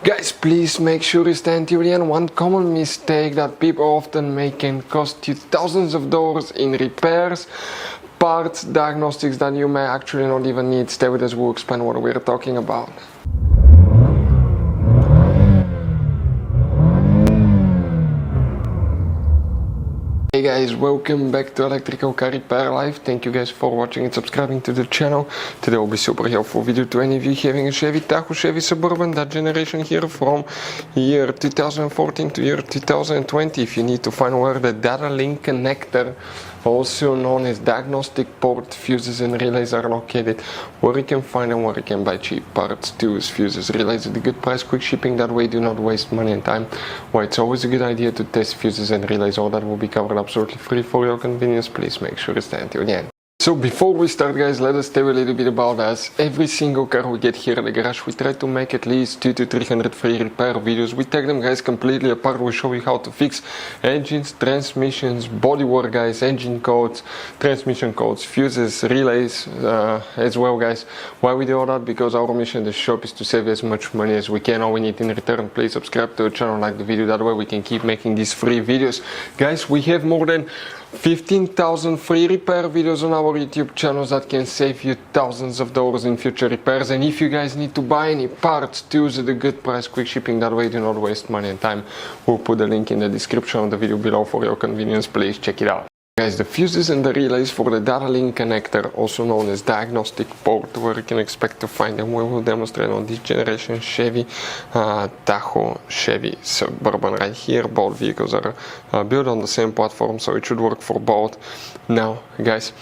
Guys, please make sure you stand till the end. One common mistake that people often make can cost you thousands of dollars in repairs, parts, diagnostics that you may actually not even need. Stay with us, we'll explain what we're talking about. Hey guys, welcome back to Electrical Car Repair Live. Thank you guys for watching and subscribing to the channel. Today will be super helpful video to any of you having a Chevy Tahoe, Chevy Suburban, that generation here from year 2014 to year 2020. If you need to find where the data link connector, also known as diagnostic port, fuses and relays are located, where you can find them, where you can buy cheap parts, tools, fuses, relays at a good price, quick shipping, that way do not waste money and time. Why it's always a good idea to test fuses and relays. All that will be covered absolutely free for your convenience. Please make sure to stay until the end. So before we start, guys, let us tell you a little bit about us. Every single car we get here at the garage, we try to make at least 200 to 300 free repair videos. We take them, guys, completely apart. We show you how to fix engines, transmissions, bodywork, guys, engine codes, transmission codes, fuses, relays as well, guys. Why we do all that? Because our mission in the shop is to save as much money as we can. All we need in return, please subscribe to the channel, like the video, that way we can keep making these free videos. Guys, we have more than 15,000 free repair videos on our YouTube channels that can save you thousands of dollars in future repairs. And if you guys need to buy any parts, tools at a good price, quick shipping, that way do not waste money and time, we'll put the link in the description of the video below for your convenience. Please check it out. Guys, the fuses and the relays for the data link connector, also known as diagnostic port, where you can expect to find them, we will demonstrate on this generation Chevy Tahoe, Chevy Suburban right here. Both vehicles are built on the same platform, so it should work for both. Now, guys,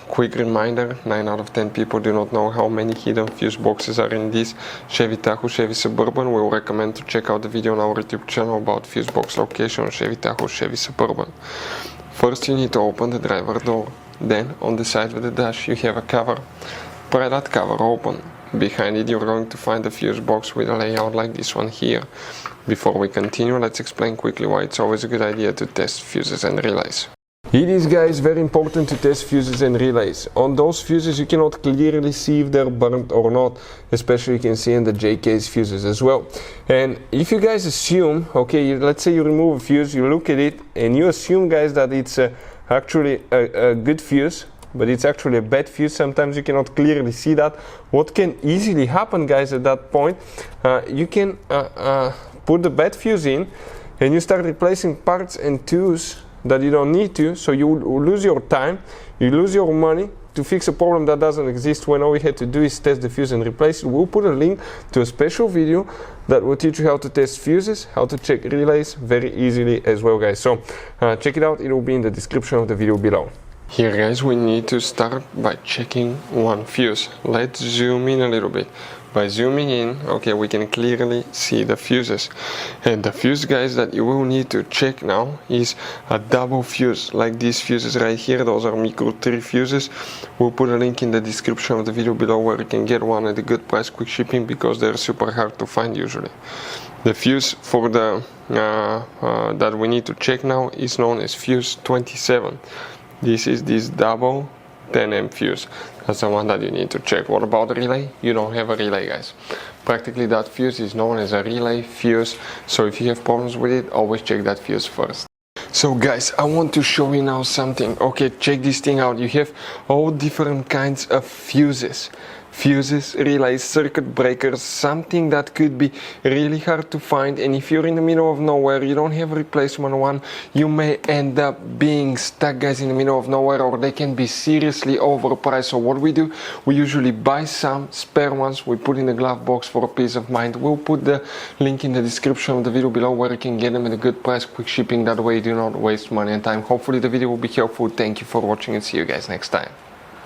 quick reminder, 9 out of 10 people do not know how many hidden fuse boxes are in this Chevy Tahoe, Chevy Suburban. We will recommend to check out the video on our YouTube channel about fuse box location on Chevy Tahoe, Chevy Suburban. First you need to open the driver door, then on the side of the dash you have a cover. Pry that cover open. Behind it you're going to find a fuse box with a layout like this one here. Before we continue, let's explain quickly why it's always a good idea to test fuses and relays. It is, guys, very important to test fuses and relays. On those fuses you cannot clearly see if they're burnt or not, especially you can see in the JK's fuses as well. And if you guys assume, okay, let's say you remove a fuse, you look at it and you assume, guys, that it's actually a good fuse, but it's actually a bad fuse. Sometimes you cannot clearly see that. What can easily happen, guys, at that point, you can put the bad fuse in and you start replacing parts and tools that you don't need to, so you lose your time, you lose your money to fix a problem that doesn't exist, when all we had to do is test the fuse and replace it. We'll put a link to a special video that will teach you how to test fuses, how to check relays very easily as well, guys. So check it out, it will be in the description of the video below. Here, guys, we need to start by checking one fuse. Let's zoom in a little bit. By zooming in, okay, we can clearly see the fuses. And the fuse, guys, that you will need to check now is a double fuse, like these fuses right here. Those are micro 3 fuses. We'll put a link in the description of the video below where you can get one at a good price, quick shipping, because they're super hard to find usually. The fuse for the that we need to check now is known as fuse 27. This is this double 10M fuse. That's the one that you need to check. What about the relay? You don't have a relay, guys. Practically that fuse is known as a relay fuse, so if you have problems with it, always check that fuse first. So, guys, I want to show you now something. Okay, check this thing out. You have all different kinds of fuses. Fuses, relays, circuit breakers, something that could be really hard to find, and if you're in the middle of nowhere, you don't have a replacement one, you may end up being stuck, guys, in the middle of nowhere, or they can be seriously overpriced. So what we do, we usually buy some spare ones, we put in the glove box for a peace of mind. We'll put the link in the description of the video below where you can get them at a good price, quick shipping, that way you do not waste money and time. Hopefully the video will be helpful. Thank you for watching and see you guys next time.